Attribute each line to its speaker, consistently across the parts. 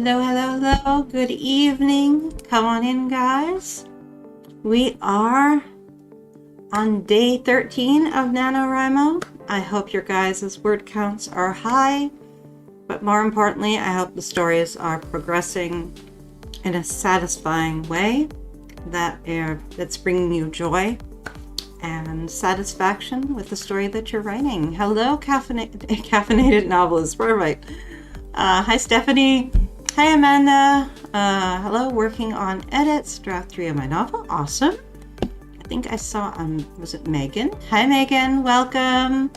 Speaker 1: Hello, hello, hello. Good evening. Come on in, guys. We are on day 13 of NaNoWriMo. I hope your guys' word counts are high, but more importantly, I hope the stories are progressing in a satisfying way that's bringing you joy and satisfaction with the story that you're writing. Hello, caffeinated novelist. Right. Hi, Stephanie. Hi, Amanda. Hello, working on edits, draft 3 of my novel. Awesome. I think I saw, was it Megan? Hi, Megan. Welcome.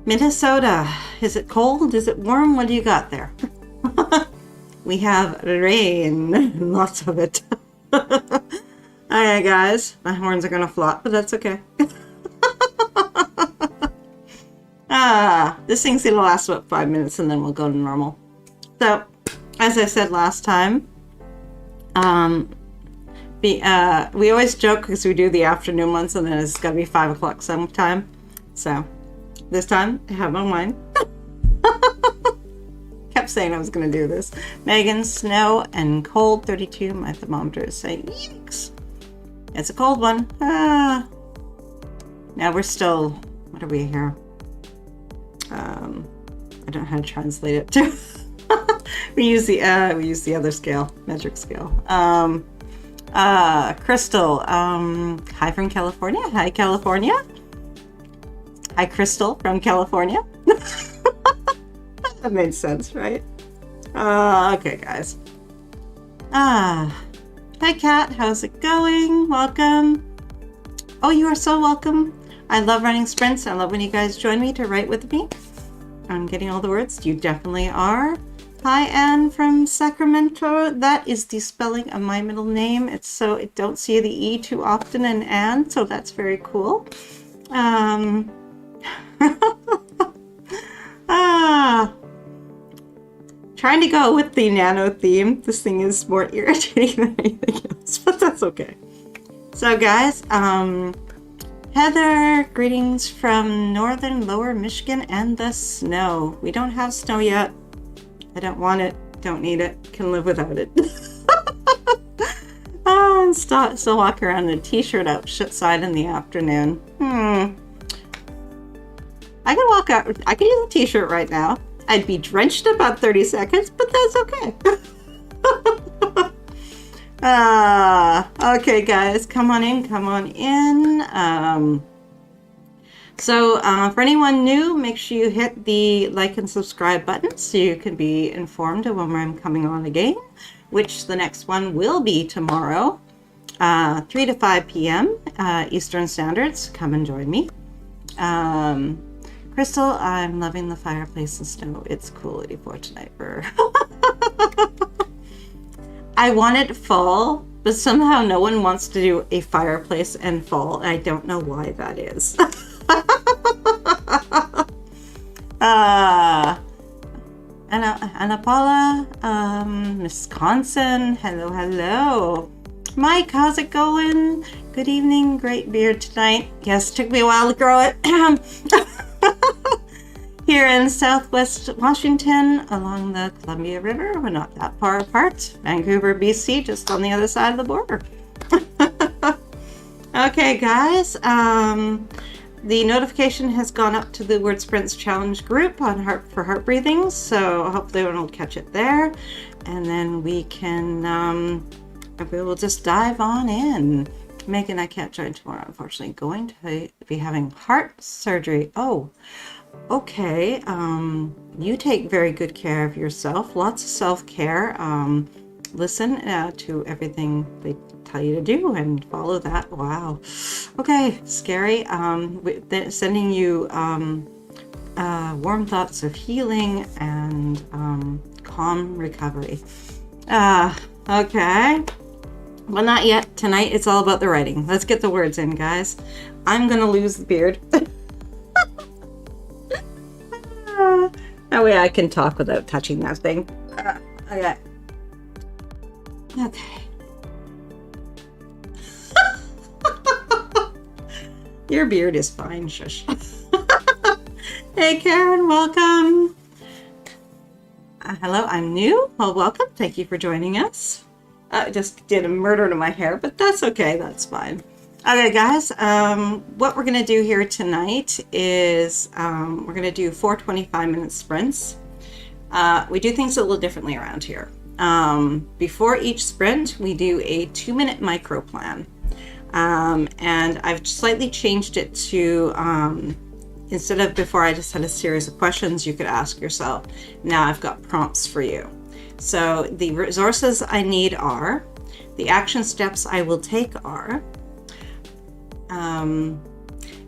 Speaker 1: Minnesota. Is it cold? Is it warm? What do you got there? We have rain. Lots of it. Alright, guys. My horns are going to flop, but that's okay. This thing's going to last about 5 minutes and then we'll go to normal. So, as I said last time, we always joke because we do the afternoon ones and then it's got to be 5 o'clock sometime. So, this time, I have my wine. Kept saying I was going to do this. Megan, snow and cold, 32. My thermometer is saying, yikes. It's a cold one. Now we're still, what are we here? I don't know how to translate it too. we use the other scale, metric scale. Crystal, hi from California. Hi, California. Hi, Crystal from California. That made sense, right? Okay, guys. Hi, Kat. How's it going? Welcome. Oh, you are so welcome. I love running sprints. I love when you guys join me to write with me. I'm getting all the words. You definitely are. Hi, Anne from Sacramento. That is the spelling of my middle name. It's so I don't see the E too often in Anne, so that's very cool. Trying to go with the nano theme. This thing is more irritating than anything else, but that's okay. So, guys, Heather, greetings from northern lower Michigan and the snow. We don't have snow yet. I don't want it, don't need it, can live without it. And still walk around in a t-shirt outside in the afternoon. I can walk out, I can use a t-shirt right now. I'd be drenched in about 30 seconds, but that's okay. Okay, guys, come on in, come on in. For anyone new, make sure you hit the like and subscribe button so you can be informed of when I'm coming on again, which the next one will be tomorrow, 3 to 5 p.m. Eastern Standards. Come and join me. Crystal, I'm loving the fireplace and snow. It's cool 84 tonight. I wanted fall, but somehow no one wants to do a fireplace and fall. I don't know why that is. Anna Paula, Wisconsin. Hello, hello. Mike, how's it going? Good evening. Great beard tonight. Yes, took me a while to grow it. Here in Southwest Washington, along the Columbia River. We're not that far apart. Vancouver, BC, just on the other side of the border. Okay, guys. The notification has gone up to the Word Sprints Challenge group on for heart breathing, so hopefully everyone will catch it there. And then we can, we will just dive on in. Megan, I can't join tomorrow, unfortunately. Going to be having heart surgery. Oh, okay. You take very good care of yourself. Lots of self-care. Listen to everything they tell you to do and follow that. Wow. Okay, scary. Sending you warm thoughts of healing and calm recovery. Okay. Well, not yet. Tonight it's all about the writing. Let's get the words in, guys. I'm gonna lose the beard. That way I can talk without touching that thing. Okay. Okay. Your beard is fine, shush. Hey, Karen, welcome. Hello, I'm new. Well, welcome. Thank you for joining us. I just did a murder to my hair, but that's okay. That's fine. Okay, guys, what we're going to do here tonight is we're going to do 4 25-minute sprints. We do things a little differently around here. Before each sprint, we do a 2-minute micro plan. And I've slightly changed it to instead of before I just had a series of questions you could ask yourself, now I've got prompts for you. So the resources I need are, the action steps I will take are, in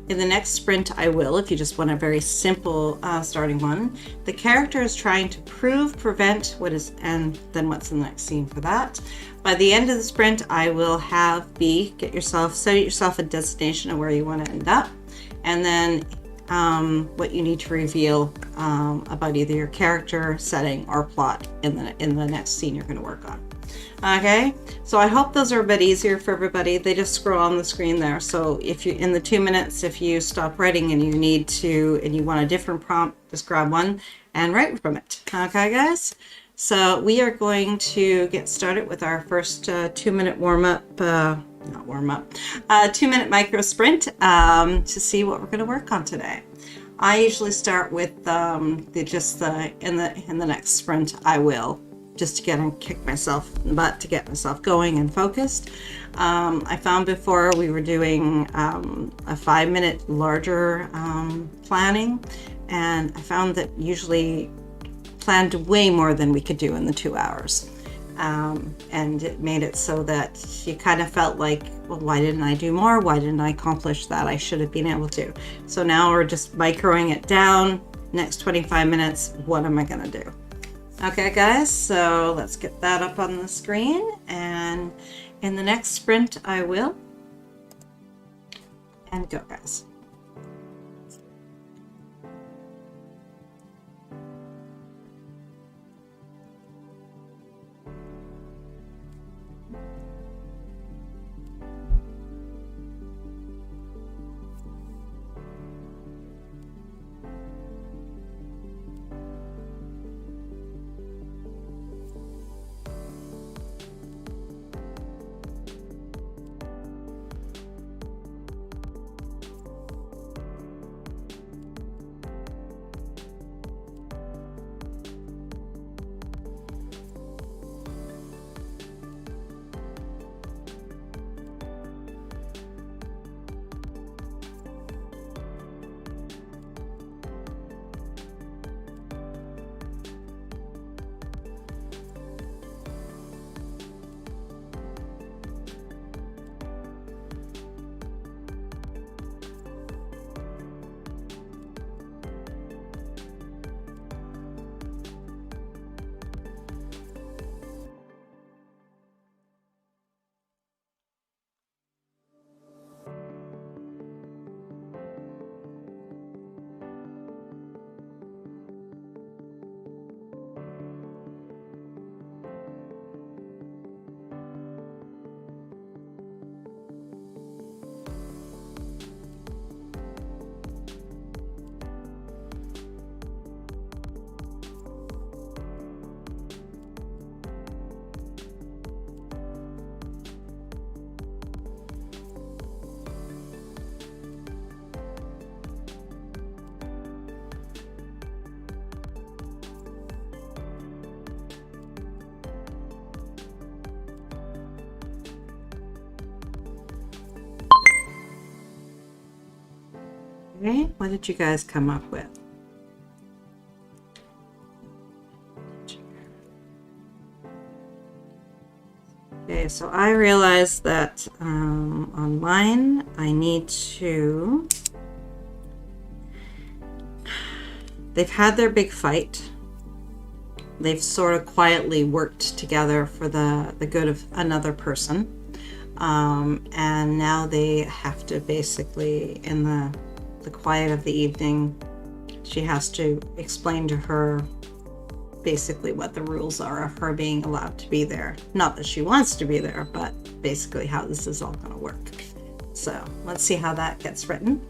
Speaker 1: the next sprint I will, if you just want a very simple starting one, the character is trying to prove, prevent, and then what's in the next scene for that. By the end of the sprint, I will have set yourself a destination of where you want to end up, and then what you need to reveal about either your character, setting, or plot in the next scene you're going to work on. Okay, so I hope those are a bit easier for everybody. They just scroll on the screen there. So if you, in the 2 minutes, if you stop writing and you want a different prompt, just grab one and write from it. Okay, guys. So we are going to get started with our first 2-minute warm-up, 2-minute micro sprint to see what we're going to work on today. I usually start with in the next sprint I will, just to kick myself in the butt to get myself going and focused. I found before we were doing a 5-minute larger planning, and I found that usually planned way more than we could do in the 2 hours. And it made it so that you kind of felt like, well, why didn't I do more? Why didn't I accomplish that? I should have been able to. So now we're just microing it down. Next 25 minutes, what am I going to do? Okay, guys, so let's get that up on the screen. And in the next sprint, I will. And go, guys. Okay, what did you guys come up with? Okay, so I realized that on mine, I need to... They've had their big fight. They've sort of quietly worked together for the good of another person. And now they have to basically, in the quiet of the evening, she has to explain to her basically what the rules are of her being allowed to be there. Not that she wants to be there, but basically how this is all going to work. So let's see how that gets written.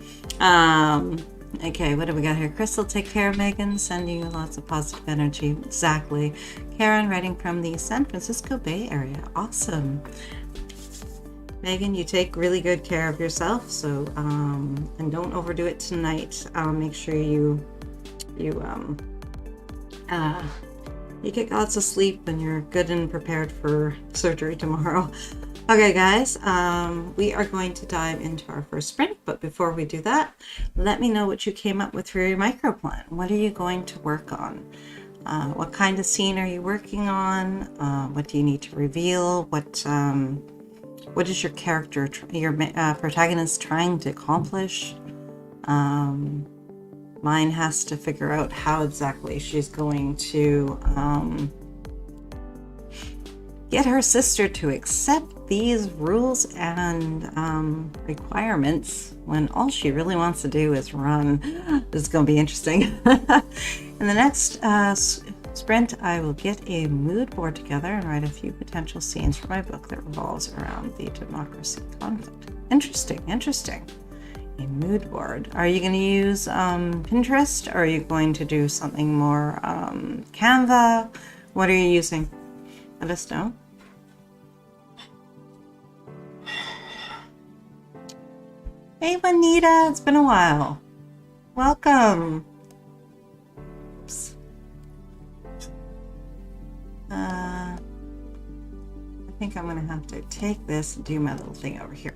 Speaker 1: Okay, what do we got here? Crystal, take care, Megan. Sending you lots of positive energy. Exactly. Karen, writing from the San Francisco Bay Area. Awesome. Megan, you take really good care of yourself. So, and don't overdo it tonight. Make sure you get lots of sleep and you're good and prepared for surgery tomorrow. Okay, guys, we are going to dive into our first sprint, but before we do that, let me know what you came up with for your micro plan. What are you going to work on? What kind of scene are you working on? What do you need to reveal? What is your character, your protagonist trying to accomplish? Mine has to figure out how exactly she's going to get her sister to accept these rules and requirements when all she really wants to do is run. This is going to be interesting. In the next sprint, I will get a mood board together and write a few potential scenes for my book that revolves around the democracy conflict. Interesting. A mood board. Are you going to use Pinterest? Or are you going to do something more Canva? What are you using? Let us know. Hey, Juanita, it's been a while. Welcome. Oops. I think I'm going to have to take this and do my little thing over here.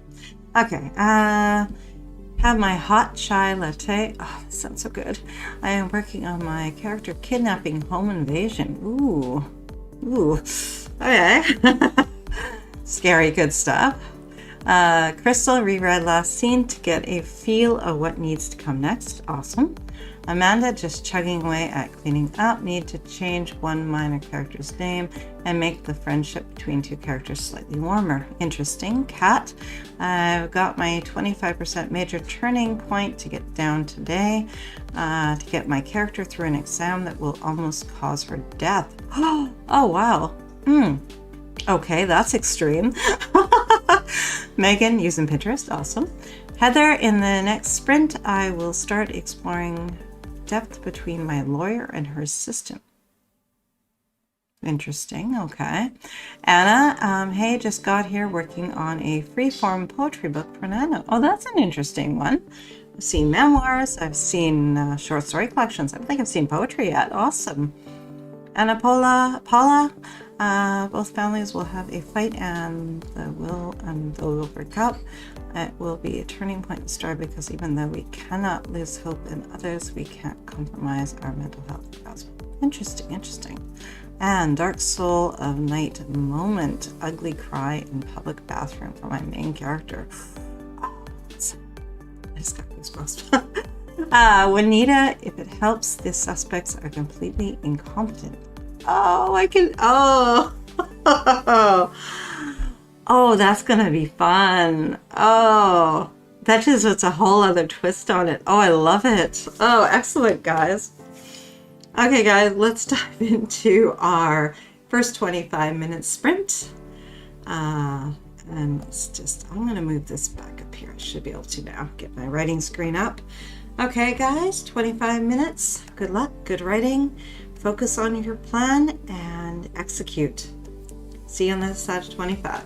Speaker 1: Okay. Have my hot chai latte. Oh, this sounds so good. I am working on my character kidnapping home invasion. Ooh. Okay. Scary good stuff. Crystal, reread last scene to get a feel of what needs to come next. Awesome. Amanda, just chugging away at cleaning up. Need to change one minor character's name and make the friendship between two characters slightly warmer. Interesting. Kat, I've got my 25% major turning point to get down today to get my character through an exam that will almost cause her death. Oh, wow. Okay, that's extreme. Megan, using Pinterest. Awesome. Heather, in the next sprint, I will start exploring depth between my lawyer and her assistant. Interesting. Okay. Anna, hey, just got here working on a freeform poetry book for Nano. Oh, that's an interesting one. I've seen memoirs. I've seen short story collections. I don't think I've seen poetry yet. Awesome. Anna, Paula, both families will have a fight and they'll break up. It will be a turning point in the story because even though we cannot lose hope in others, we can't compromise our mental health as well. Interesting. And Dark Soul of Night moment. Ugly cry in public bathroom for my main character. I just got goosebumps. Juanita, if it helps, the suspects are completely incompetent. Oh, that's gonna be fun. Oh, that just puts a whole other twist on it. Oh, I love it. Oh, excellent, guys. Okay, guys, let's dive into our first 25-minute sprint. And I'm gonna move this back up here. I should be able to now get my writing screen up. Okay, guys, 25 minutes. Good luck, good writing. Focus on your plan and execute. See you on the other side of 25.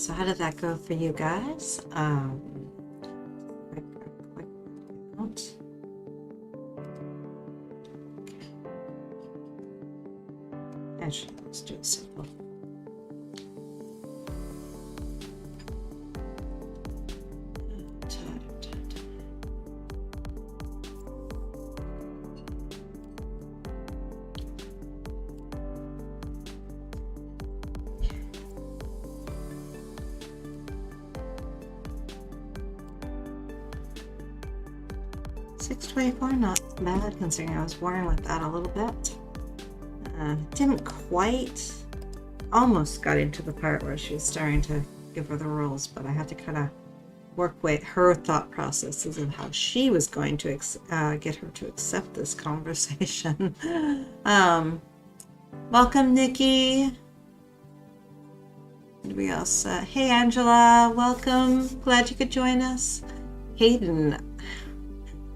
Speaker 1: So how did that go for you guys? Quick out. Actually, let's do it simple. $6.24, not bad considering I was worrying with that a little bit. Didn't quite, almost got into the part where she was starting to give her the rules, but I had to kind of work with her thought processes of how she was going to get her to accept this conversation. Welcome, Nikki. Anybody else? Hey, Angela, welcome. Glad you could join us. Hayden.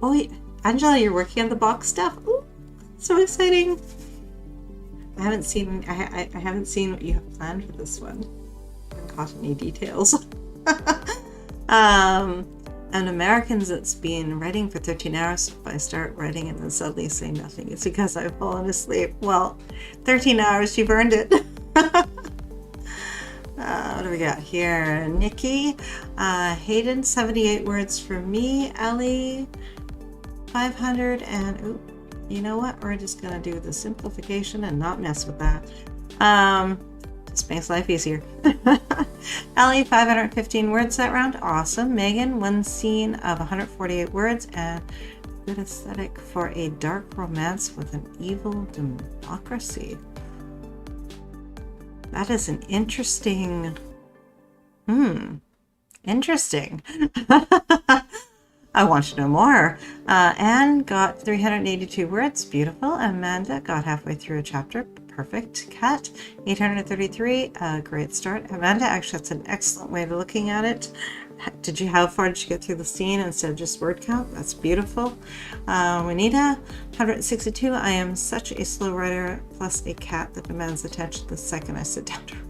Speaker 1: Oh, wait. Angela, you're working on the box stuff. Ooh, so exciting. I haven't seen what you have planned for this one. I haven't caught any details. And Americans, it's been writing for 13 hours. If I start writing and then suddenly say nothing, it's because I've fallen asleep. Well, 13 hours, you've earned it. What do we got here? Nikki, Hayden, 78 words for me. Ellie, 500, and ooh, you know what? We're just gonna do the simplification and not mess with that. Just makes life easier. Ellie, 515 words that round. Awesome. Megan, one scene of 148 words and good aesthetic for a dark romance with an evil democracy. That is an interesting. Interesting. I want to know more. Anne got 382 words. Beautiful. Amanda got halfway through a chapter. Perfect. Kat, 833. Great start. Amanda, actually, that's an excellent way of looking at it. How far did you get through the scene instead of just word count? That's beautiful. Juanita, 162. I am such a slow writer, plus a cat that demands attention the second I sit down to write.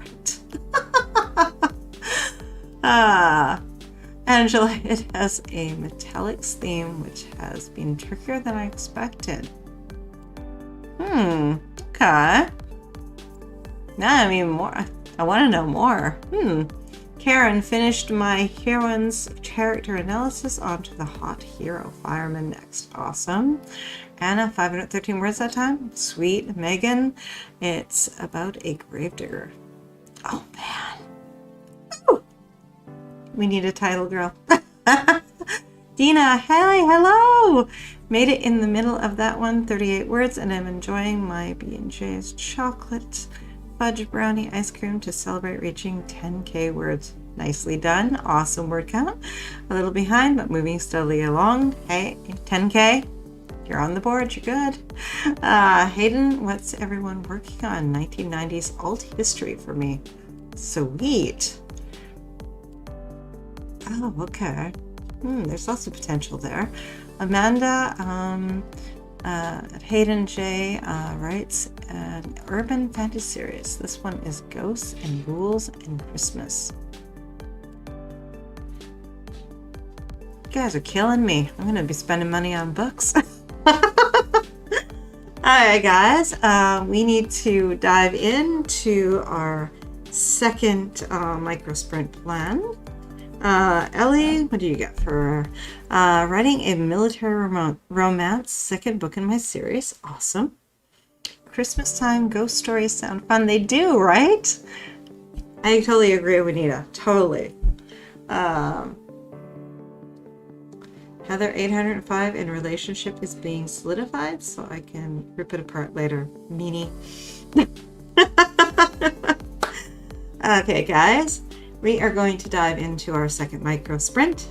Speaker 1: Angela, it has a metallics theme, which has been trickier than I expected. Okay. Now I mean more. I want to know more. Karen, finished my heroine's character analysis onto the hot hero fireman next. Awesome. Anna, 513 words that time. Sweet. Megan, it's about a gravedigger. Oh man. Ooh. We need a title, girl. Dina, hey, hello. Made it in the middle of that one, 38 words, and I'm enjoying my B&J's chocolate fudge brownie ice cream to celebrate reaching 10K words. Nicely done. Awesome word count. A little behind, but moving steadily along. Hey, 10K. You're on the board. You're good. Hayden, what's everyone working on? 1990s alt history for me. Sweet. Oh, okay. There's lots of potential there. Amanda, Hayden J writes an urban fantasy series. This one is Ghosts and Ghouls and Christmas. You guys are killing me. I'm going to be spending money on books. Alright guys, we need to dive into our second micro sprint plan. Ellie, what do you got for writing a military romance, second book in my series? Awesome. Christmas time ghost stories sound fun. They do, right? I totally agree with Nita. Totally. Heather, 805 in relationship is being solidified, so I can rip it apart later. Meanie. Okay, guys. We are going to dive into our second micro sprint.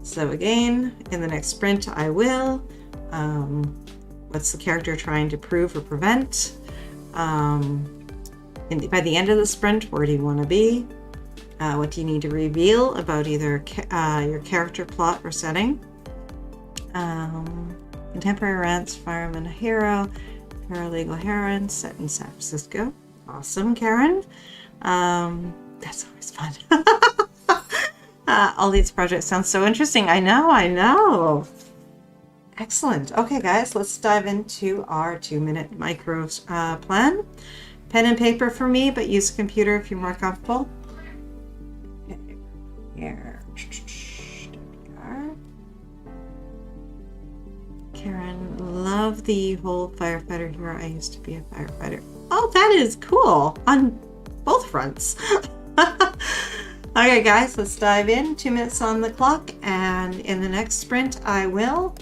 Speaker 1: So again, in the next sprint, I will. What's the character trying to prove or prevent? By the end of the sprint, where do you want to be? What do you need to reveal about either your character, plot, or setting? Contemporary romance, fireman, hero, paralegal heroine, set in San Francisco. Awesome, Karen. That's always fun. All these projects sound so interesting. I know. Excellent. Okay, guys, let's dive into our 2-minute micro plan. Pen and paper for me, but use a computer if you're more comfortable. Okay, here. Karen, love the whole firefighter hero. I used to be a firefighter. Oh, that is cool on both fronts. Okay, guys, let's dive in. 2 minutes on the clock, and in the next sprint, I will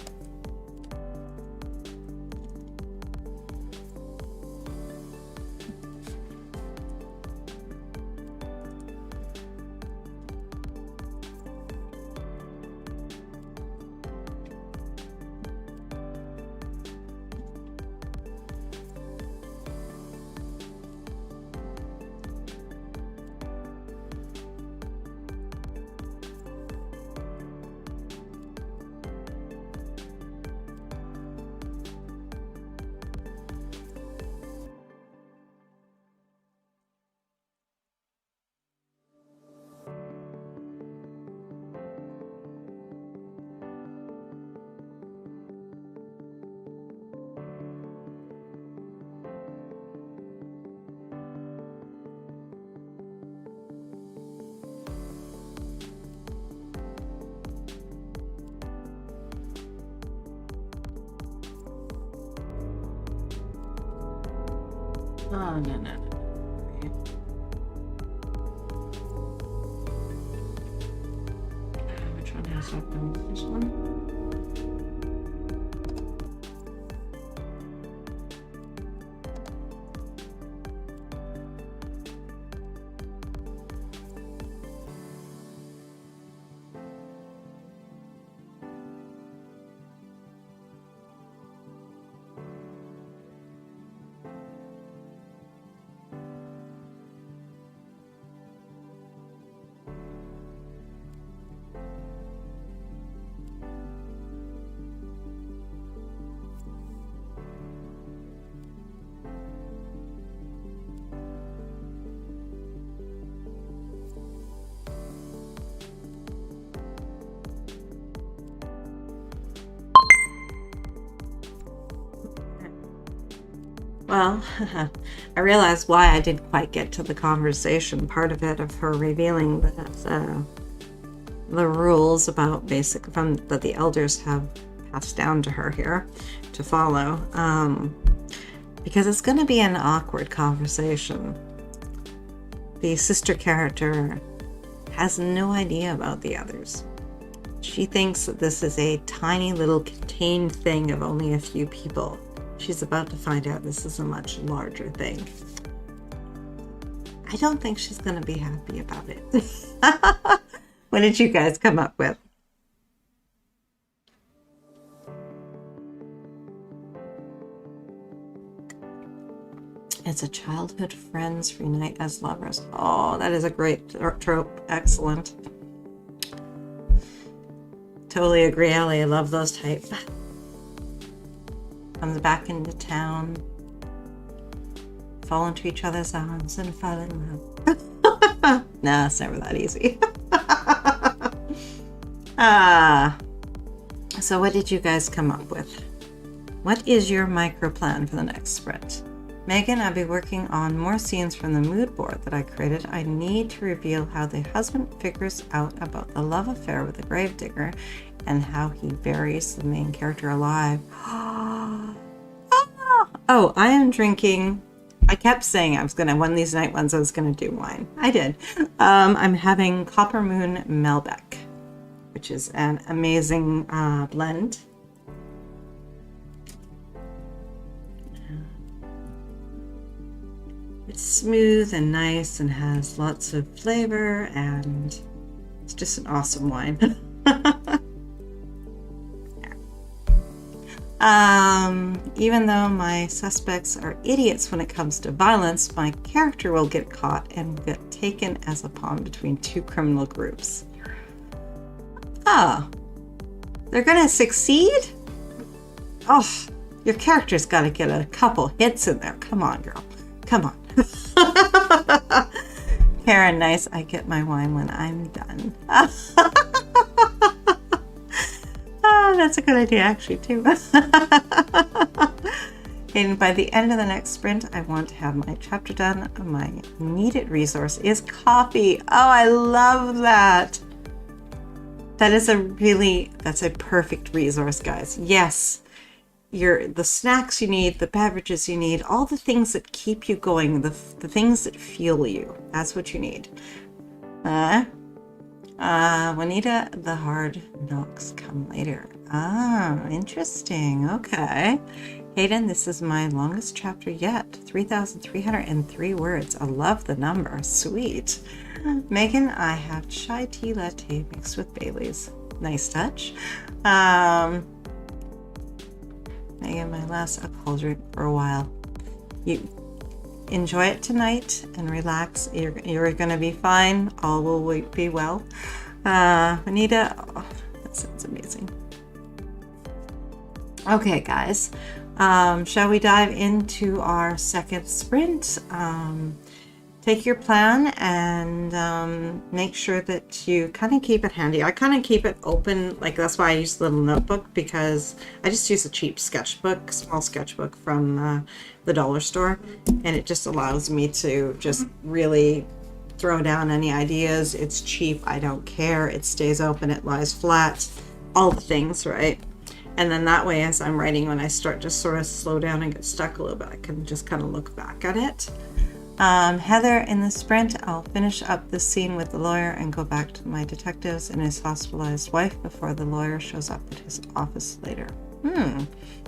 Speaker 1: Oh, no. Which one has open? This one? Well, I realized why I didn't quite get to the conversation part of it, of her revealing that the rules about basic that the elders have passed down to her here to follow, because it's going to be an awkward conversation. The sister character has no idea about the others. She thinks that this is a tiny little contained thing of only a few people. She's about to find out this is a much larger thing. I don't think she's going to be happy about it. What did you guys come up with? It's a childhood friends reunite as lovers. Oh, that is a great trope. Excellent. Totally agree, Ellie. I love those type. Comes back into town, fall into each other's arms, and fall in love. Nah, it's never that easy. So what did you guys come up with? What is your micro plan for the next sprint? Megan, I'll be working on more scenes from the mood board that I created. I need to reveal how the husband figures out about the love affair with the gravedigger and how he buries the main character alive. Oh, I am drinking. I kept saying I was going to, one of these night ones, I was going to do wine. I did. I'm having Copper Moon Malbec, which is an amazing blend. It's smooth and nice and has lots of flavor, and it's just an awesome wine. Even though my suspects are idiots when it comes to violence, my character will get caught and get taken as a pawn between two criminal groups. They're gonna succeed? Oh, your character's gotta get a couple hits in there. Come on, girl. Come on. Karen, nice. I get my wine when I'm done. Oh, that's a good idea, actually, too. And by the end of the next sprint, I want to have my chapter done. My needed resource is coffee. Oh, I love that. That's a perfect resource, guys. Yes, the snacks you need, the beverages you need, all the things that keep you going, the things that fuel you. That's what you need. Juanita, the hard knocks come later. Ah, interesting. Okay. Hayden, this is my longest chapter yet. 3,303 words. I love the number. Sweet. Megan, I have chai tea latte mixed with Bailey's. Nice touch. Megan, my last alcohol drink for a while. You enjoy it tonight and relax. You're going to be fine. All will be well. Anita, oh, that sounds amazing. Okay, guys. Shall we dive into our second sprint? Take your plan and make sure that you kind of keep it handy. I kind of keep it open, like that's why I use the little notebook, because I just use a cheap sketchbook, small sketchbook from the dollar store, and it just allows me to just really throw down any ideas. It's cheap, I don't care, it stays open, it lies flat, all the things, right? And then that way, as I'm writing, when I start to sort of slow down and get stuck a little bit, I can just kind of look back at it. Heather, in the sprint, I'll finish up the scene with the lawyer and go back to my detectives and his hospitalized wife before the lawyer shows up at his office later.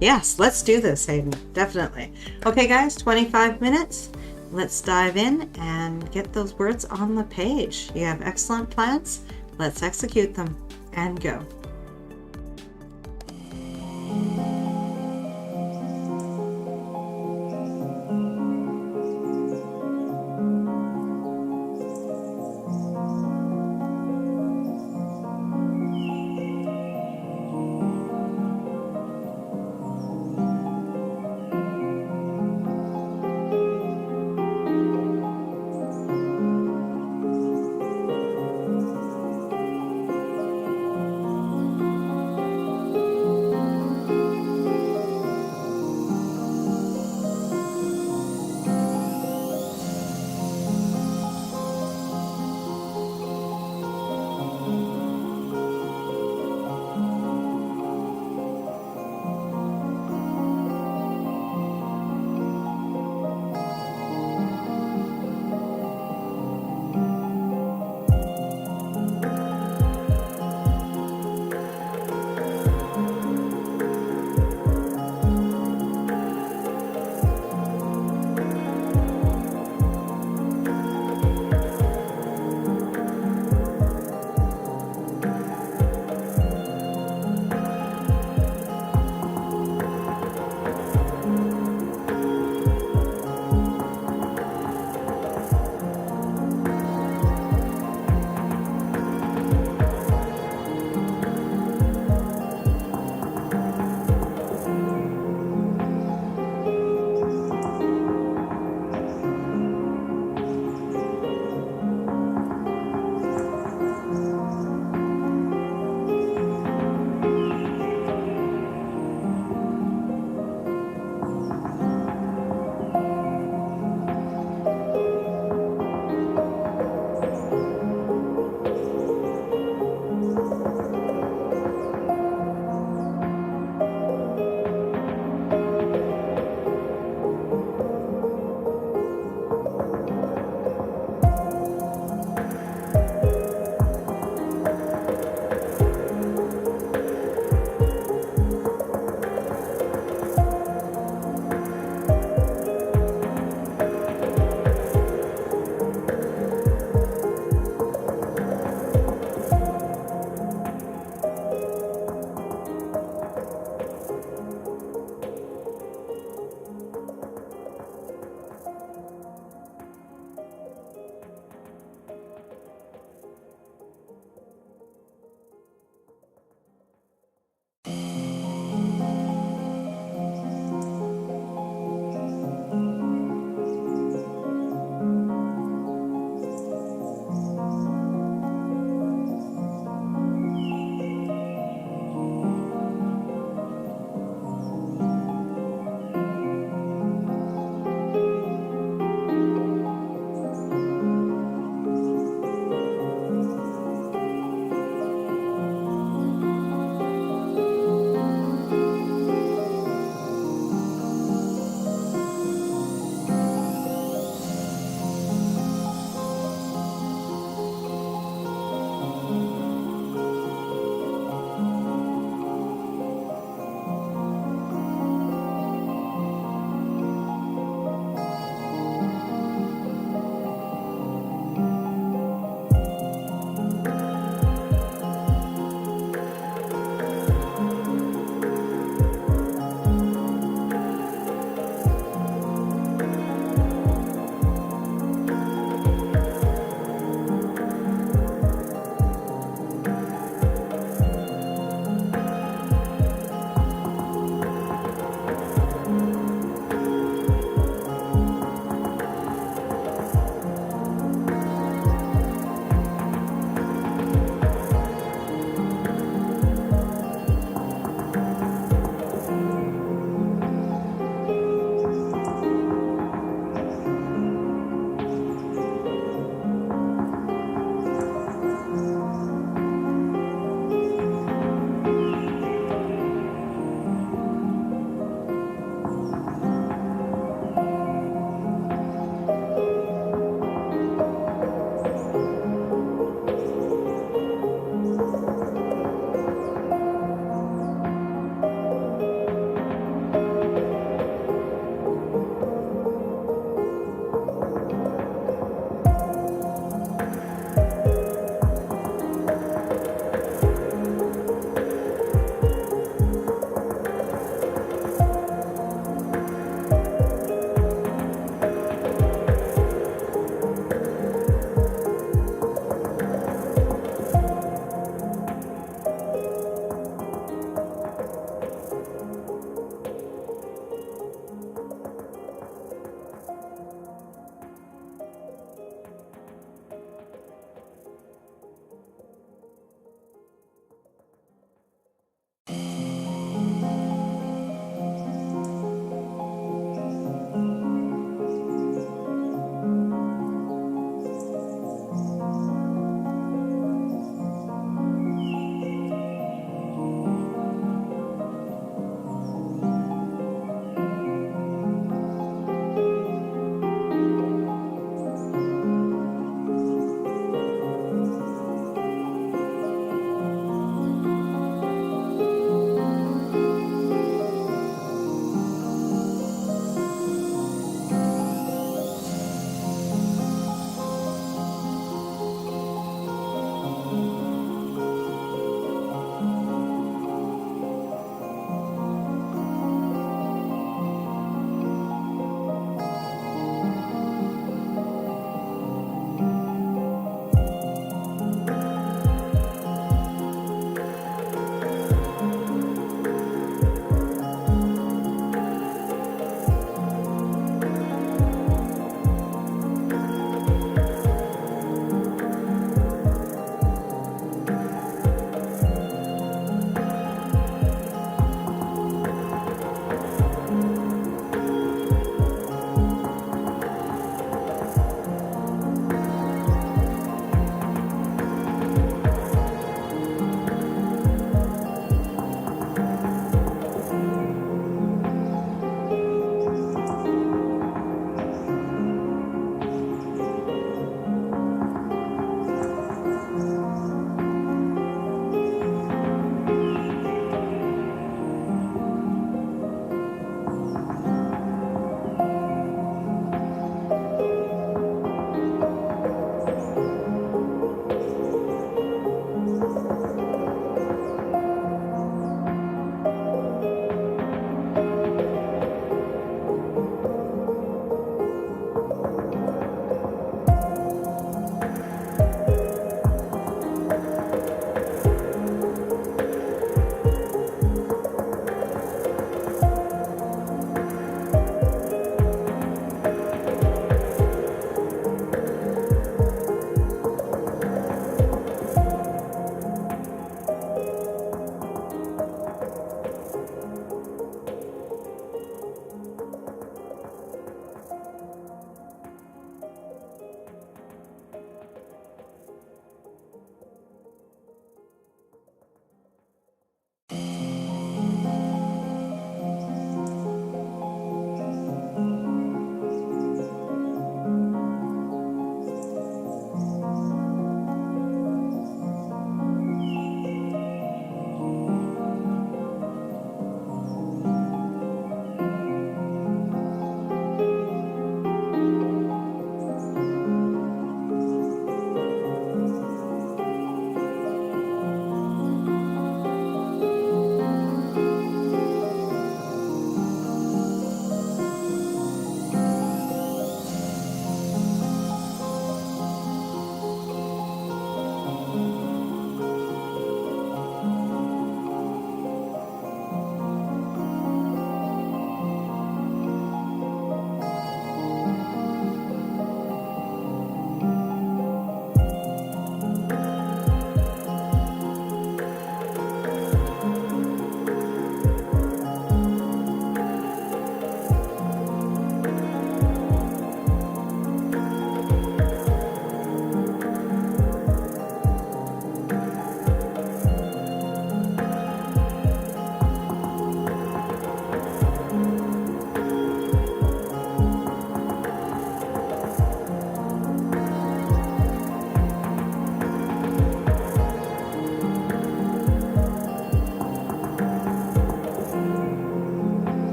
Speaker 1: Yes, let's do this, Hayden. Definitely. Okay, guys, 25 minutes. Let's dive in and get those words on the page. You have excellent plans. Let's execute them and go.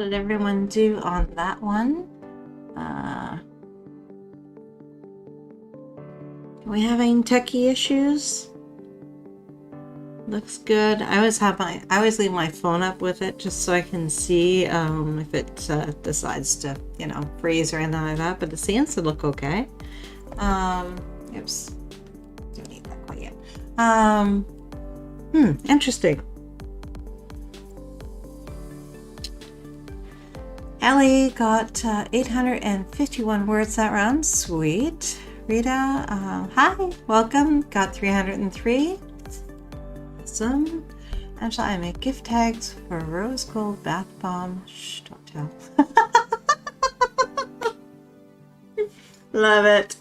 Speaker 1: did everyone do on that one? Are we having techie issues? Looks good. I always leave my phone up with it just so I can see if it decides to, freeze or anything like that. But it seems to look okay. Oops, don't need that quite yet. Interesting. Ellie got 851 words that round. Sweet. Rita, hi, welcome. Got 303. Awesome. Angela, I make gift tags for rose gold bath bomb. Shh, don't tell. Love it.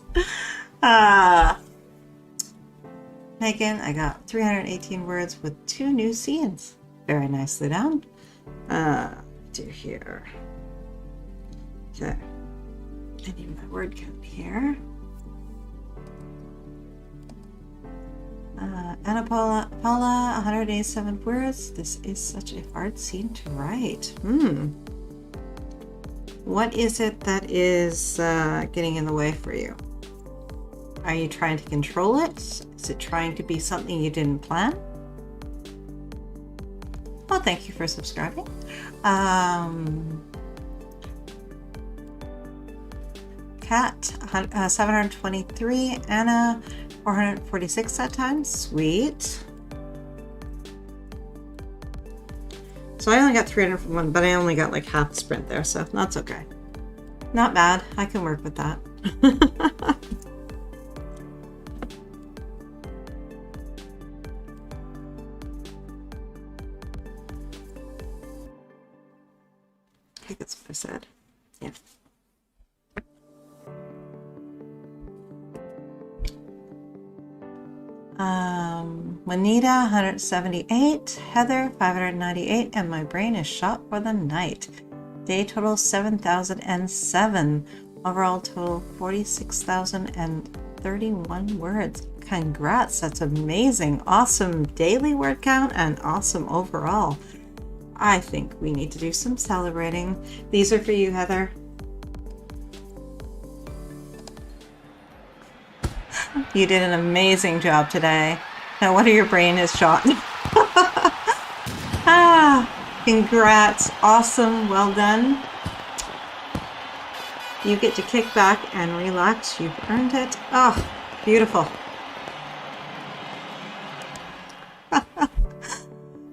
Speaker 1: Megan, I got 318 words with 2 new scenes. Very nicely done. Do here. Okay. I need my word count here. Anna Paula, 187 words. This is such a hard scene to write. What is it that is getting in the way for you? Are you trying to control it? Is it trying to be something you didn't plan? Well, thank you for subscribing. Kat, 723. Anna, 446 that time. Sweet. So I only got 301, but I only got like half the sprint there, so that's okay. Not bad. I can work with that. I think that's what I said. Yeah. Juanita, 178, Heather, 598, and my brain is shot for the night. Day total 7,007. Overall total 46,031 words. Congrats, that's amazing. Awesome daily word count and awesome overall. I think we need to do some celebrating. These are for you, Heather. You did an amazing job today. No wonder your brain is shot. Congrats. Awesome. Well done. You get to kick back and relax. You've earned it. Oh, beautiful.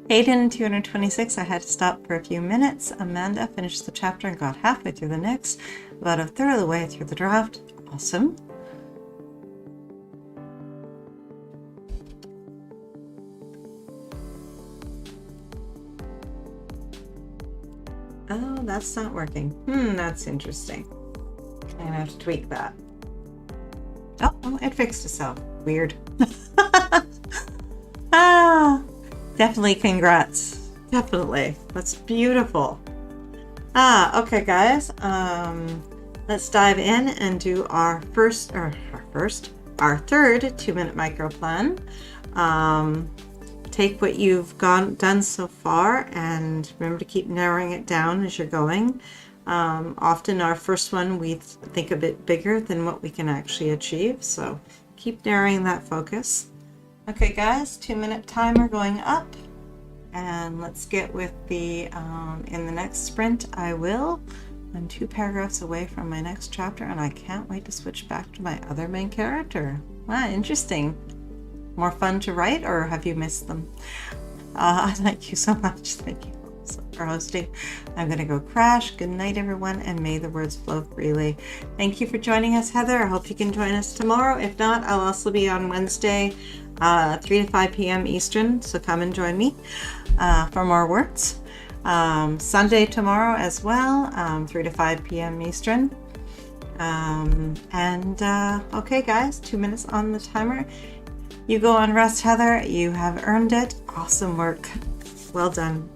Speaker 1: Aiden, 226. I had to stop for a few minutes. Amanda finished the chapter and got halfway through the next. About a third of the way through the draft. Awesome. Oh, that's not working. That's interesting. I'm gonna have to tweak that. Oh, it fixed itself. Weird. Definitely congrats. Definitely. That's beautiful. Okay, guys. Let's dive in and do our third 2-minute micro plan. Take what you've done so far and remember to keep narrowing it down as you're going. Often our first one we think a bit bigger than what we can actually achieve, so keep narrowing that focus. Okay guys, 2-minute timer going up, and let's get with the in the next sprint I'm 2 paragraphs away from my next chapter and I can't wait to switch back to my other main character. Wow, interesting. More fun to write, or have you missed them? Thank you so much. Thank you for hosting. I'm going to go crash. Good night, everyone, and may the words flow freely. Thank you for joining us, Heather. I hope you can join us tomorrow. If not, I'll also be on Wednesday, 3 to 5 p.m. Eastern, so come and join me for more words. Sunday tomorrow as well, 3 to 5 p.m. Eastern. Okay, guys, 2 minutes on the timer. You go on rest, Heather. You have earned it. Awesome work. Well done.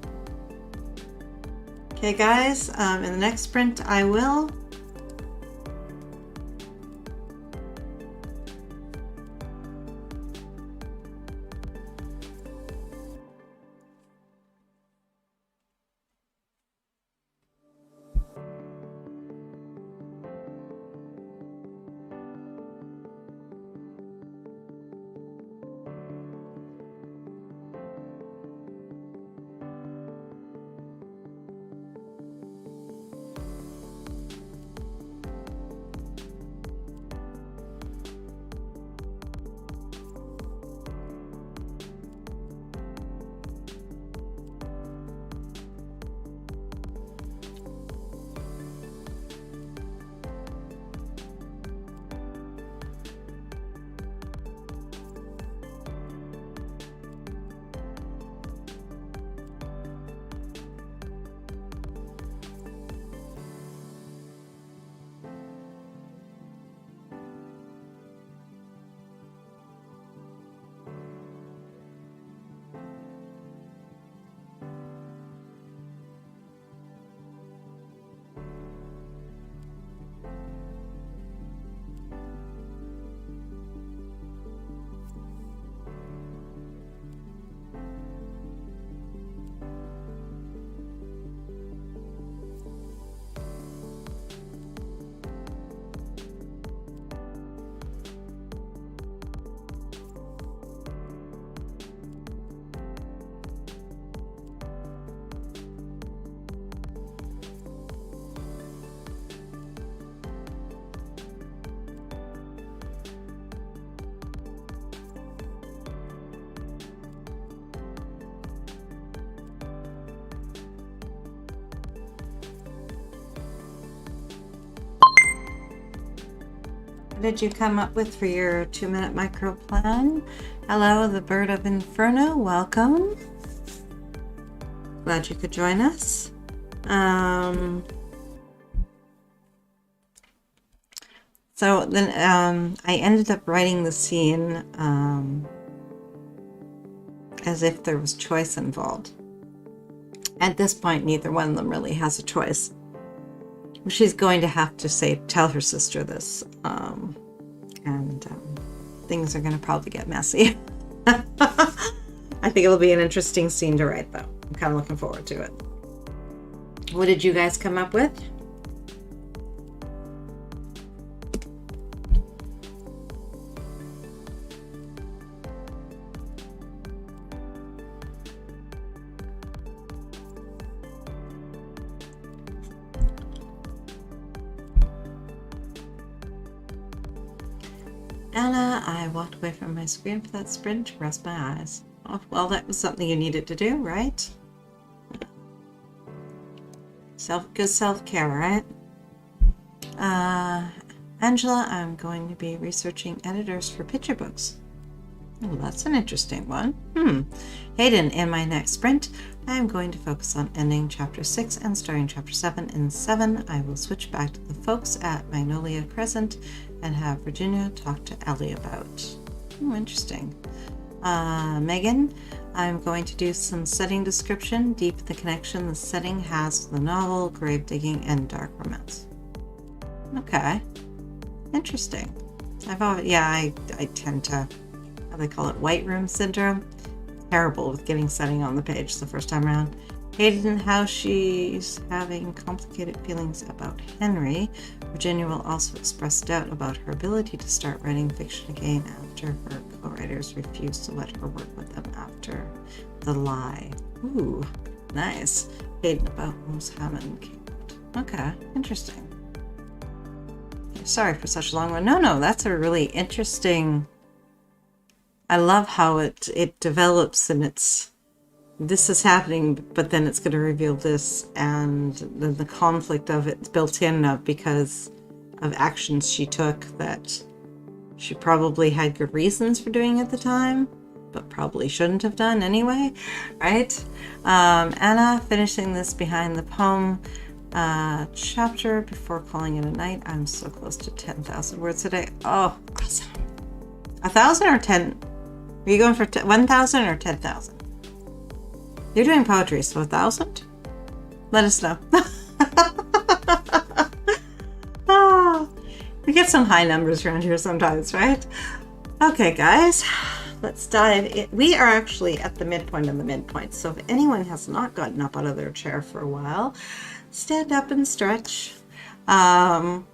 Speaker 1: Okay, guys, in the next sprint, I will What did you come up with for your 2-minute micro plan? Hello, the Bird of Inferno. Welcome. Glad you could join us. So then I ended up writing the scene as if there was choice involved. At this point, neither one of them really has a choice. She's going to have to tell her sister this, and things are going to probably get messy. I think it'll be an interesting scene to write, though. I'm kind of looking forward to it. What did you guys come up with? Anna, I walked away from my screen for that sprint to rest my eyes. Oh, well, that was something you needed to do, right? Good self-care, right? Angela, I'm going to be researching editors for picture books. Oh, that's an interesting one. Hayden, in my next sprint, I am going to focus on ending chapter 6 and starting chapter 7. In 7, I will switch back to the folks at Magnolia Crescent and have Virginia talk to Ellie about. Oh, interesting. Megan, I'm going to do some setting description, deep the connection the setting has to the novel, grave digging, and dark romance. Okay. Interesting. I tend to, how they call it, white room syndrome. Terrible with getting setting on the page the first time around. Hayden, how she's having complicated feelings about Henry. Virginia will also express doubt about her ability to start writing fiction again after her co-writers refuse to let her work with them after The Lie. Ooh, nice. Hayden, about Moose Hammond came out. Okay, interesting. Sorry for such a long one. No, that's a really interesting... I love how it develops, and this is happening, but then it's going to reveal this, and then the conflict of it's built in because of actions she took that she probably had good reasons for doing at the time, but probably shouldn't have done anyway, right? Anna, finishing this behind the poem chapter before calling it a night. I'm so close to 10,000 words a day. Oh, awesome. 1,000 or 10? Are you going for 1,000 or 10,000? You're doing poetry, so 1,000? Let us know. We get some high numbers around here sometimes, right? Okay, guys, let's dive in. We are actually at the midpoint of the midpoint, so if anyone has not gotten up out of their chair for a while, stand up and stretch. And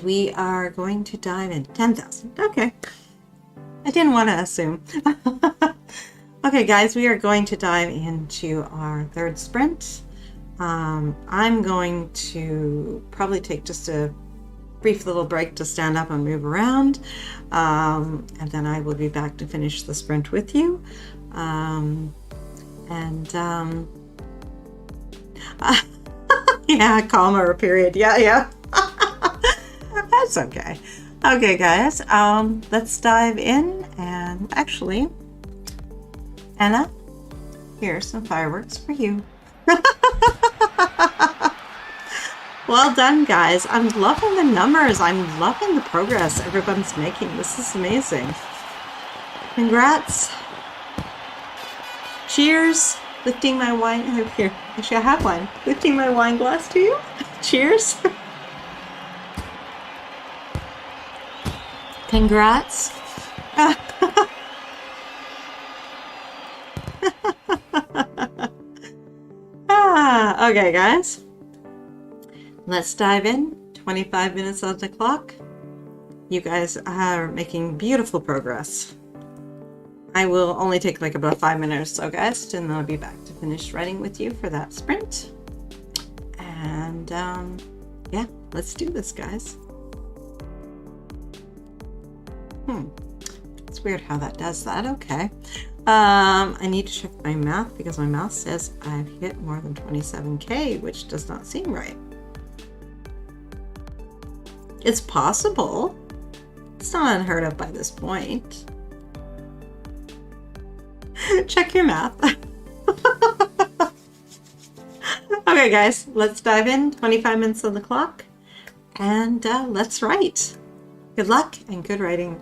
Speaker 1: we are going to dive in. 10,000. Okay. I didn't want to assume. Okay, guys, we are going to dive into our third sprint. I'm going to probably take just a brief little break to stand up and move around. And then I will be back to finish the sprint with you. Yeah, comma or period. Yeah. That's okay. Okay, guys, let's dive in. And actually, Anna, here's some fireworks for you. Well done, guys. I'm loving the numbers. I'm loving the progress everyone's making. This is amazing. Congrats. Cheers. Lifting my wine. Here, actually, I have wine. Lifting my wine glass to you. Cheers. Congrats. Okay, guys. Let's dive in. 25 minutes on the clock. You guys are making beautiful progress. I will only take like about 5 minutes or so, guys, and then I'll be back to finish writing with you for that sprint. And yeah, let's do this, guys. It's weird how that does that. Okay. I need to check my math because my math says I've hit more than 27K, which does not seem right. It's possible. It's not unheard of by this point. Check your math. Okay, guys, let's dive in. 25 minutes on the clock. And let's write. Good luck and good writing.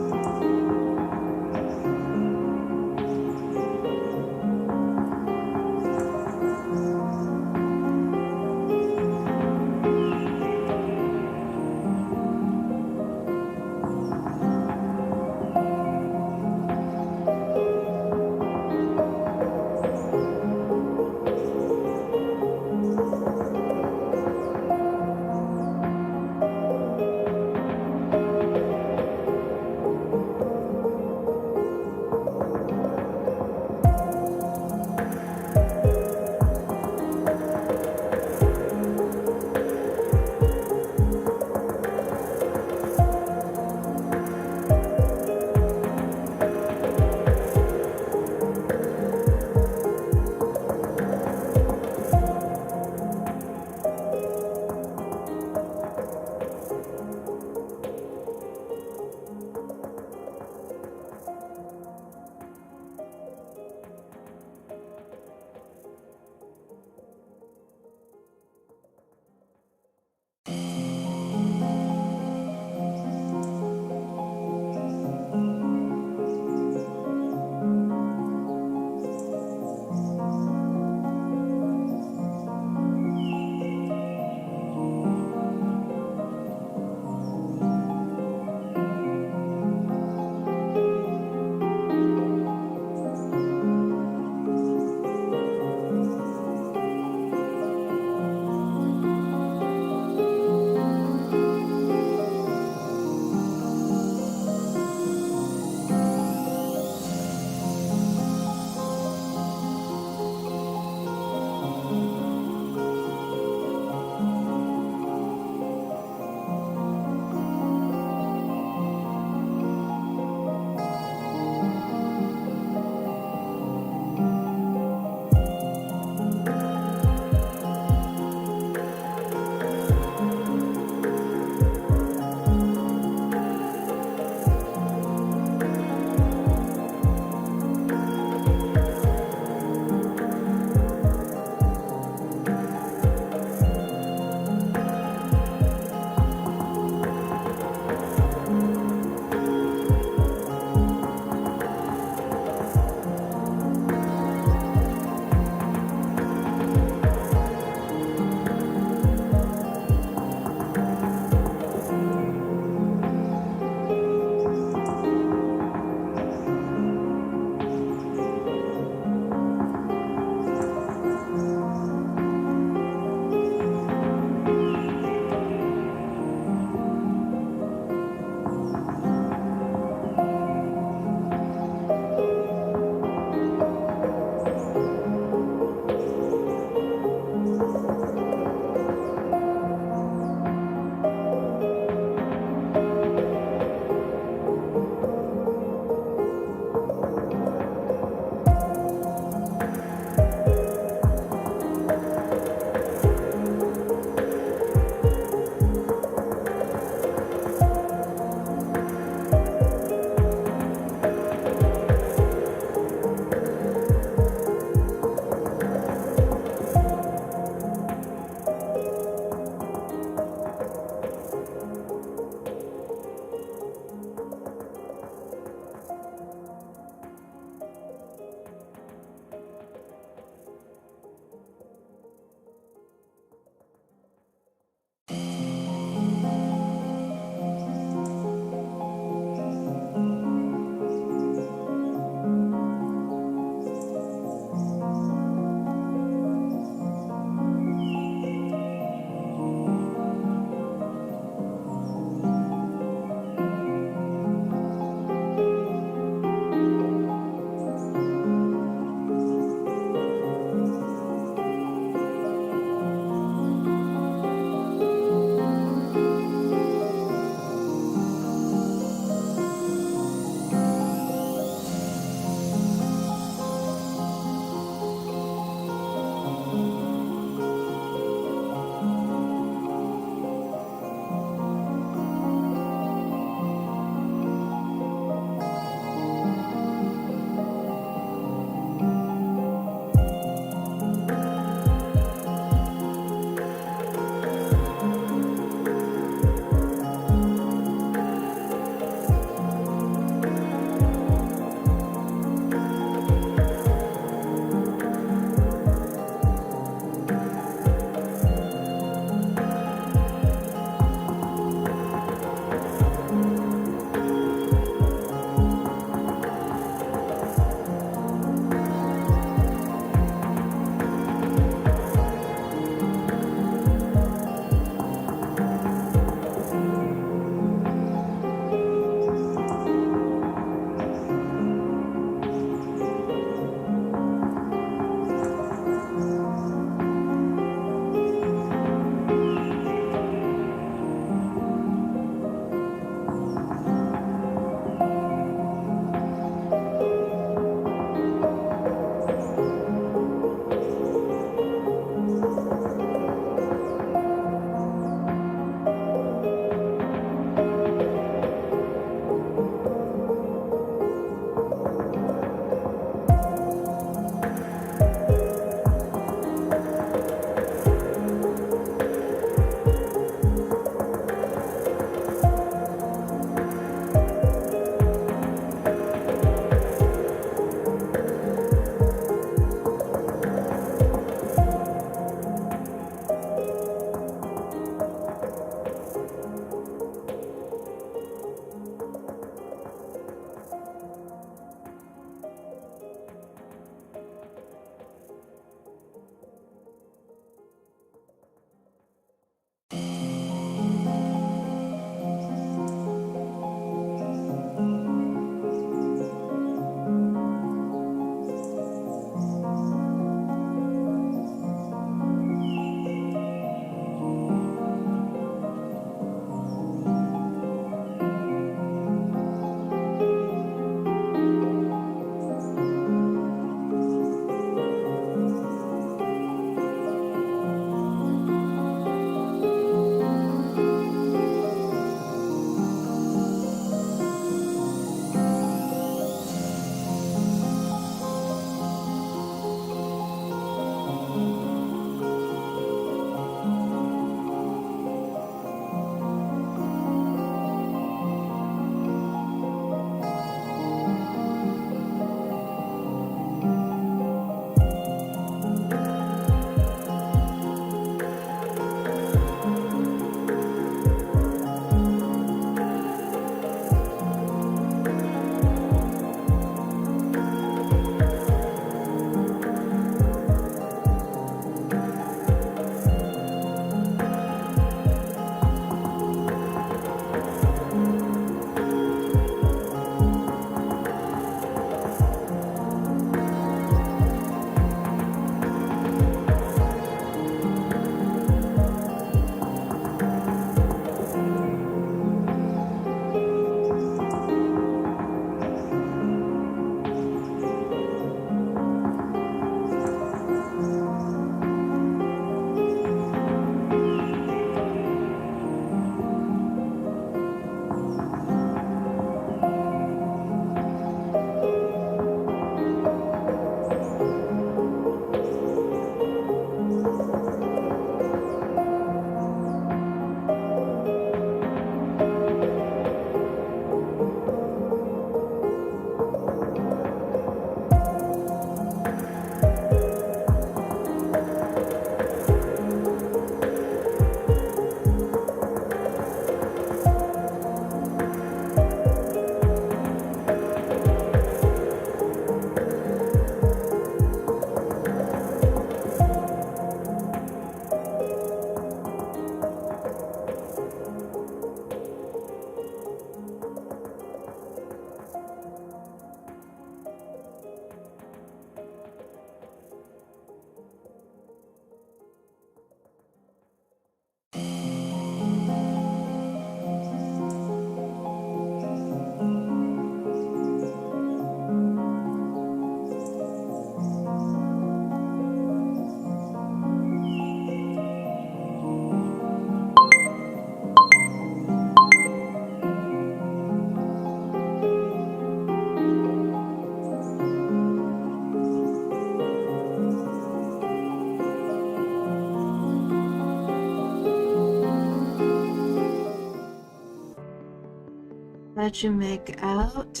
Speaker 1: How'd you make out?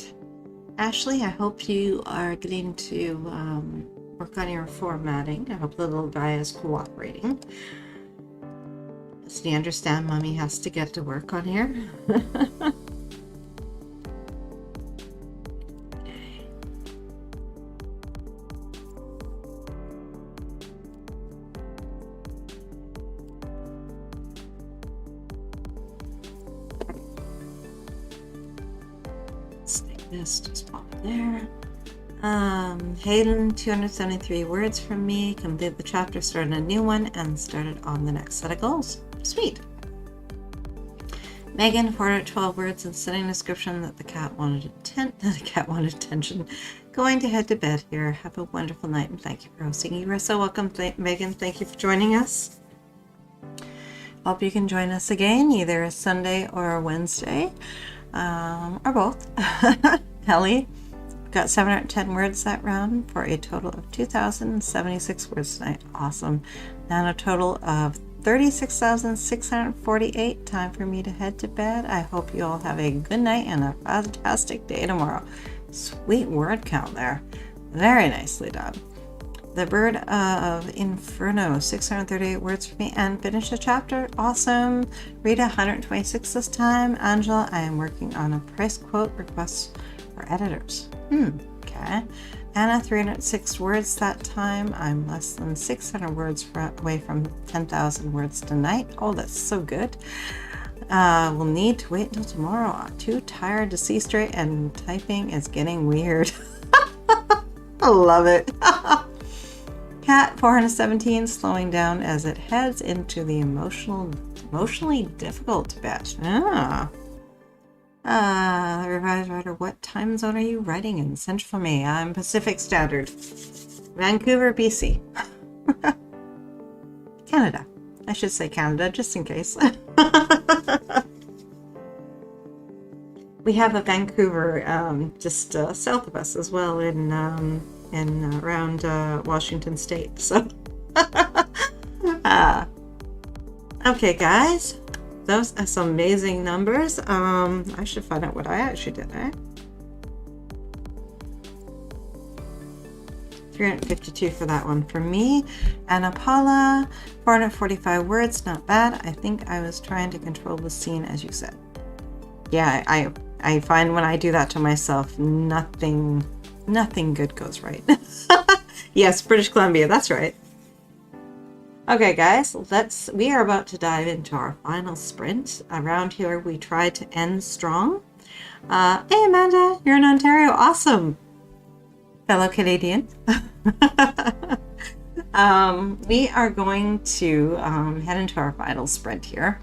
Speaker 1: Ashley, I hope you are getting to work on your formatting. I hope the little guy is cooperating. So you understand Mommy has to get to work on here? This just pop it there. Hayden, 273 words from me. Complete the chapter, started a new one, and started on the next set of goals. Sweet. Megan, 412 words and sending a description that the cat wanted attention. Going to head to bed here. Have a wonderful night and thank you for hosting. You are so welcome, Megan. Thank you for joining us. Hope you can join us again, either Sunday or Wednesday. Or both. Kelly got 710 words that round for a total of 2,076 words tonight. Awesome. Now a total of 36,648. Time for me to head to bed. I hope you all have a good night and a fantastic day tomorrow. Sweet word count there. Very nicely done. The Bird of Inferno, 638 words for me, and finish the chapter. Awesome. Rita, 126 this time. Angela, I am working on a price quote request for editors. Okay. Anna, 306 words that time. I'm less than 600 words away from 10,000 words tonight. Oh, that's so good. We'll need to wait until tomorrow. I'm too tired to see straight, and typing is getting weird. I love it. Cat, 417, slowing down as it heads into the emotionally difficult bit. Revised writer, what time zone are you writing in? Central for me. I'm Pacific Standard. Vancouver, BC. Canada. I should say Canada, just in case. We have a Vancouver just south of us as well in around Washington State. So, okay, guys, those are some amazing numbers. I should find out what I actually did. 352 for that one for me. Anna Paula, 445 words, not bad. I think I was trying to control the scene, as you said. Yeah, I find when I do that to myself, nothing good goes right. Yes, British Columbia, that's right. Okay, guys, we are about to dive into our final sprint. Around here, we try to end strong. Hey, Amanda, you're in Ontario. Awesome. Fellow Canadian. We are going to head into our final sprint here.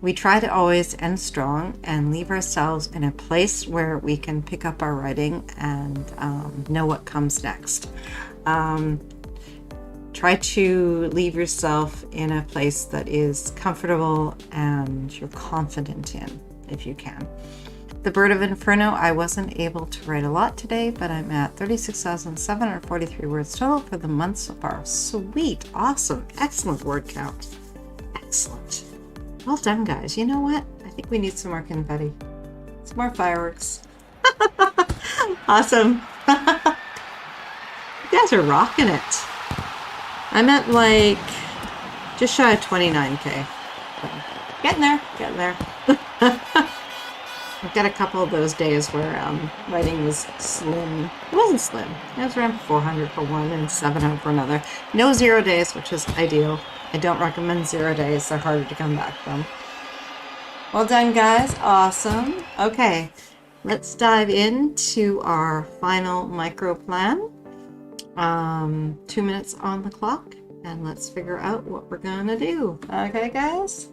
Speaker 1: We try to always end strong and leave ourselves in a place where we can pick up our writing and know what comes next. Try to leave yourself in a place that is comfortable and you're confident in, if you can. The Bird of Inferno, I wasn't able to write a lot today, but I'm at 36,743 words total for the month so far. Sweet, awesome, excellent word count. Excellent. Well done, guys. You know what? I think we need some more confetti. Some more fireworks. Awesome. You guys are rocking it. I'm at like just shy of 29K. Getting there. I've got a couple of those days where writing was slim. It wasn't slim. It was around 400 for one and 700 for another. No 0 days, which is ideal. I don't recommend 0 days. They're harder to come back from. Well done, guys. Awesome. Okay, let's dive into our final micro plan. 2 minutes on the clock, and let's figure out what we're gonna do. Okay, guys?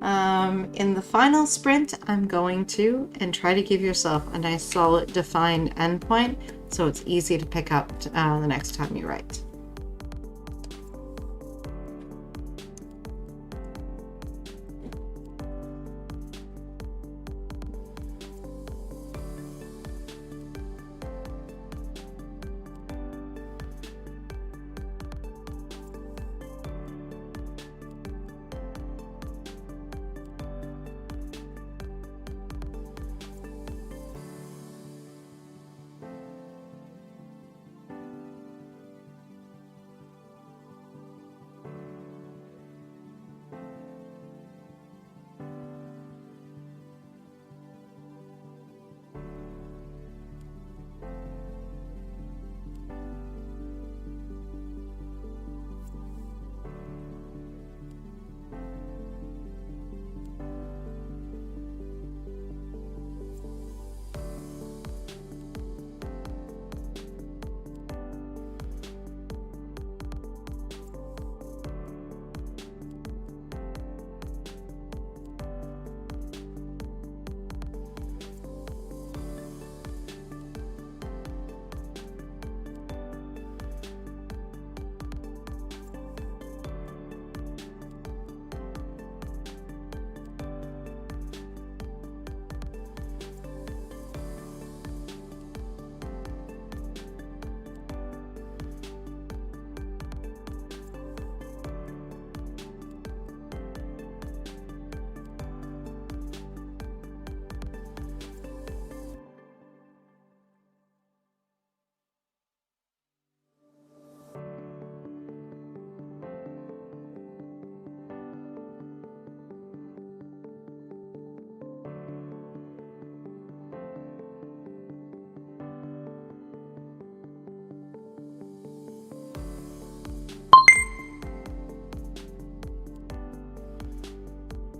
Speaker 1: In the final sprint, I'm going to, and try to give yourself a nice solid defined endpoint so it's easy to pick up the next time you write.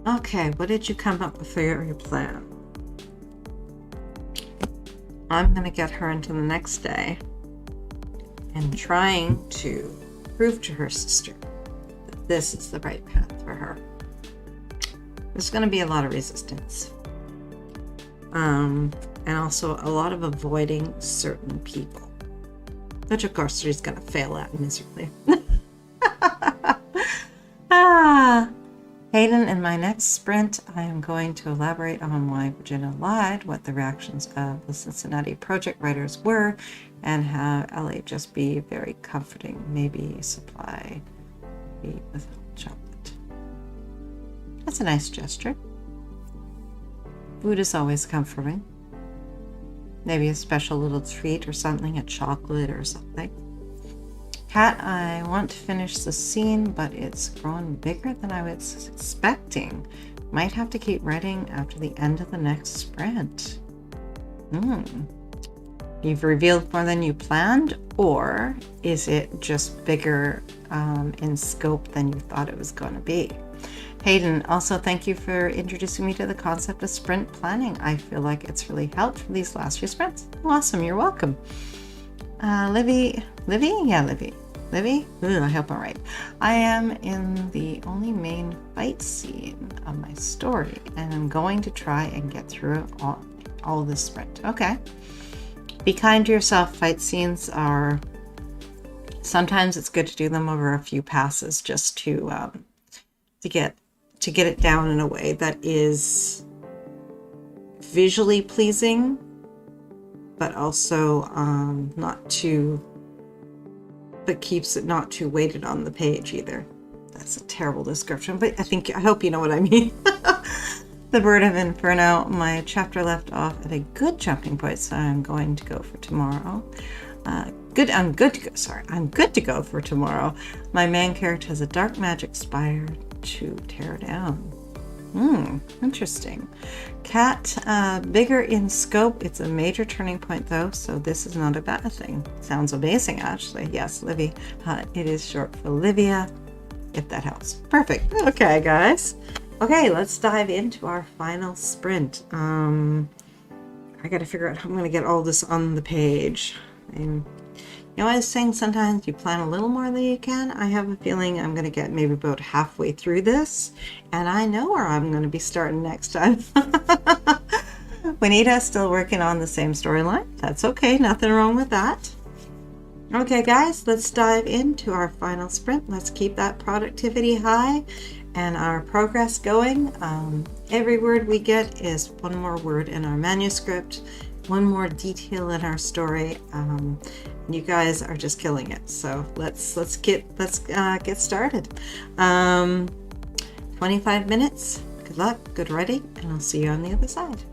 Speaker 1: Okay, what did you come up with for your plan? I'm going to get her into the next day and trying to prove to her sister that this is the right path for her. There's going to be a lot of resistance. And also a lot of avoiding certain people, which of course she's going to fail at miserably. Hayden, in my next sprint, I am going to elaborate on why Virginia lied, what the reactions of the Cincinnati project writers were, and have LA just be very comforting. Maybe supply me with chocolate. That's a nice gesture. Food is always comforting. Maybe a special little treat or something, a chocolate or something. Kat, I want to finish the scene, but it's grown bigger than I was expecting. Might have to keep writing after the end of the next sprint. You've revealed more than you planned, or is it just bigger in scope than you thought it was going to be? Hayden, also thank you for introducing me to the concept of sprint planning. I feel like it's really helped for these last few sprints. Awesome, you're welcome. Livy? Ooh, I hope I'm right. I am in the only main fight scene of my story, and I'm going to try and get through all this sprint. Okay. Be kind to yourself. Fight scenes are... Sometimes it's good to do them over a few passes just to get it down in a way that is visually pleasing, but also but keeps it not too weighted on the page either. That's a terrible description, but I hope you know what I mean. The Bird of Inferno, my chapter left off at a good jumping point, so I'm going to go for tomorrow. I'm good to go for tomorrow. My main character has a dark magic spire to tear down. Interesting. Cat, bigger in scope. It's a major turning point though, so this is not a bad thing. Sounds amazing, actually. Yes, Livy. It is short for Livia, if that helps. Perfect. Okay, guys. Okay, let's dive into our final sprint. I gotta figure out how I'm gonna get all this on the page. I was saying sometimes you plan a little more than you can. I have a feeling I'm going to get maybe about halfway through this, and I know where I'm going to be starting next time. Juanita's still working on the same storyline. That's okay. Nothing wrong with that. Okay, guys, let's dive into our final sprint. Let's keep that productivity high and our progress going. Every word we get is one more word in our manuscript, one more detail in our story. You guys are just killing it. So let's get started. 25 minutes. Good luck, good writing, and I'll see you on the other side.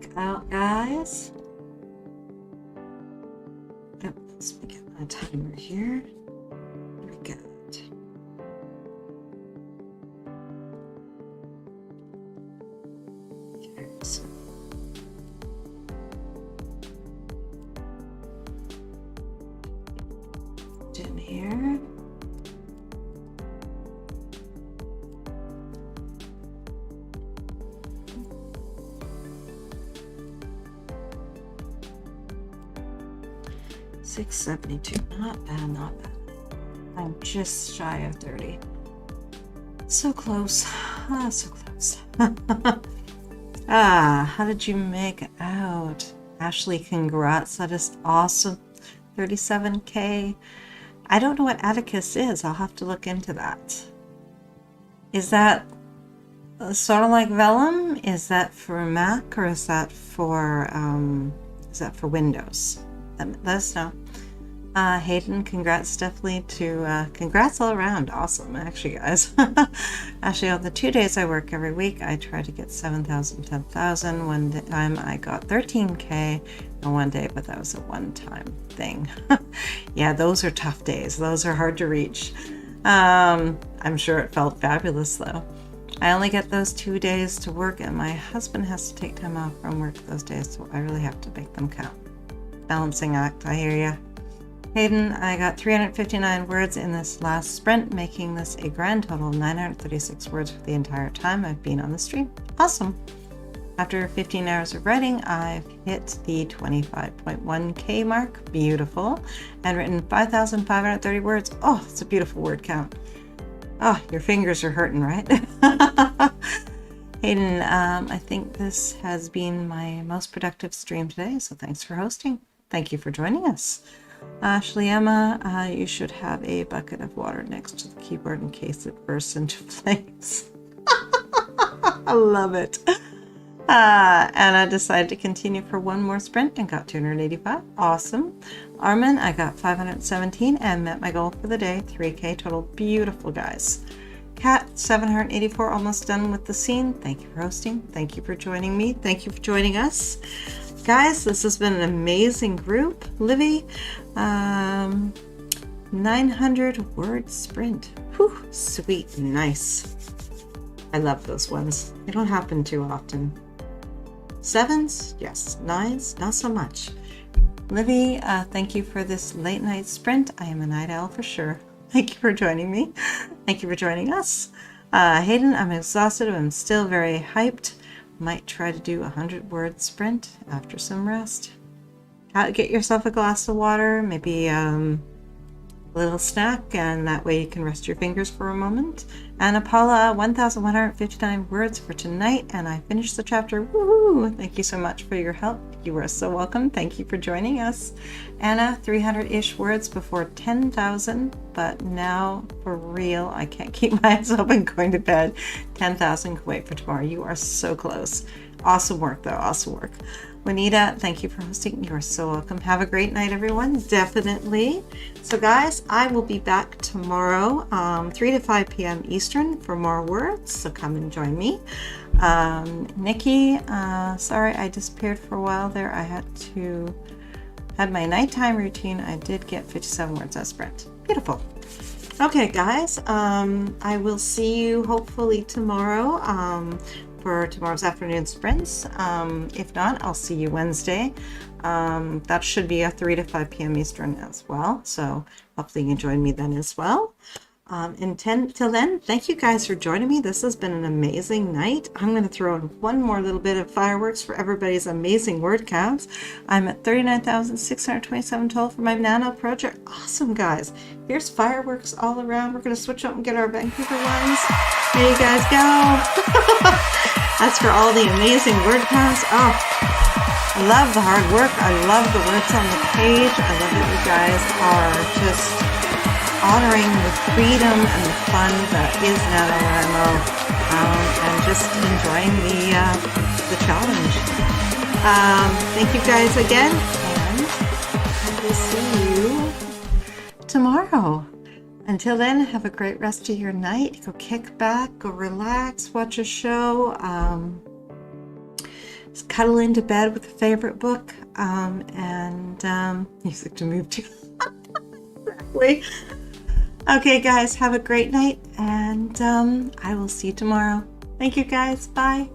Speaker 1: check out, guys. Oh, let's get my timer here. There we go. Okay, so in here. $672, not bad, not bad. I'm just shy of 30. So close, so close. How did you make out? Ashley, congrats, that is awesome. 37K. I don't know what Atticus is. I'll have to look into that. Is that sort of like Vellum? Is that for Mac or is that for Windows? Let us know. Hayden, congrats definitely to congrats all around. Awesome, actually, guys. Actually, on the 2 days I work every week, I try to get 7,000, 10,000. One time I got 13K in one day, but that was a one-time thing. Yeah, those are tough days. Those are hard to reach. I'm sure it felt fabulous though. I only get those 2 days to work, and my husband has to take time off from work those days, so I really have to make them count. Balancing act, I hear ya. Hayden, I got 359 words in this last sprint, making this a grand total of 936 words for the entire time I've been on the stream. Awesome. After 15 hours of writing, I've hit the 25.1K mark. Beautiful. And written 5,530 words. Oh, it's a beautiful word count. Oh, your fingers are hurting, right? Hayden, I think this has been my most productive stream today, so thanks for hosting. Thank you for joining us. Ashley Emma, you should have a bucket of water next to the keyboard in case it bursts into flames. I love it. Anna decided to continue for one more sprint and got 285. Awesome. Armin, I got 517 and met my goal for the day. 3K total. Beautiful, guys. Kat, 784, almost done with the scene. Thank you for hosting. Thank you for joining me. Thank you for joining us. Guys, this has been an amazing group. Livy, 900 word sprint. Whew, sweet, nice. I love those ones. They don't happen too often. 7s, yes. 9s, not so much. Livy, thank you for this late night sprint. I am a night owl for sure. Thank you for joining me. Thank you for joining us. Hayden, I'm exhausted, but I'm still very hyped. Might try to do a 100-word sprint after some rest. Get yourself a glass of water, maybe a little snack, and that way you can rest your fingers for a moment. Anna Paula, 1,159 words for tonight, and I finished the chapter. Woohoo! Thank you so much for your help. You are so welcome. Thank you for joining us. Anna, 300-ish words before 10,000, but now for real, I can't keep my eyes open going to bed. 10,000 can wait for tomorrow. You are so close. Awesome work, though. Awesome work. Juanita, thank you for hosting. You are so welcome. Have a great night, everyone. Definitely. So, guys, I will be back tomorrow, 3 to 5 p.m. Eastern for more words. So come and join me. Nikki, sorry I disappeared for a while there. I had my nighttime routine. I did get 57 words at sprint. Beautiful. Okay, guys, I will see you hopefully tomorrow for tomorrow's afternoon sprints. If not, I'll see you Wednesday. That should be a 3 to 5 p.m. Eastern as well. So hopefully you can join me then as well. Till then, thank you guys for joining me. This has been an amazing night. I'm going to throw in one more little bit of fireworks for everybody's amazing word counts. I'm at 39,627 total for my Nano project. Awesome, guys. Here's fireworks all around. We're going to switch up and get our Vancouver ones. There you guys go. That's for all the amazing word counts. Oh, I love the hard work. I love the words on the page. I love that you guys are just honoring the freedom and the fun that is NaNoWriMo, and just enjoying the challenge. Thank you guys again, and I will see you tomorrow. Until then, have a great rest of your night. Go kick back, go relax, watch a show. just cuddle into bed with a favorite book, and music to move to. Exactly. Okay, guys, have a great night, and I will see you tomorrow. Thank you, guys. Bye.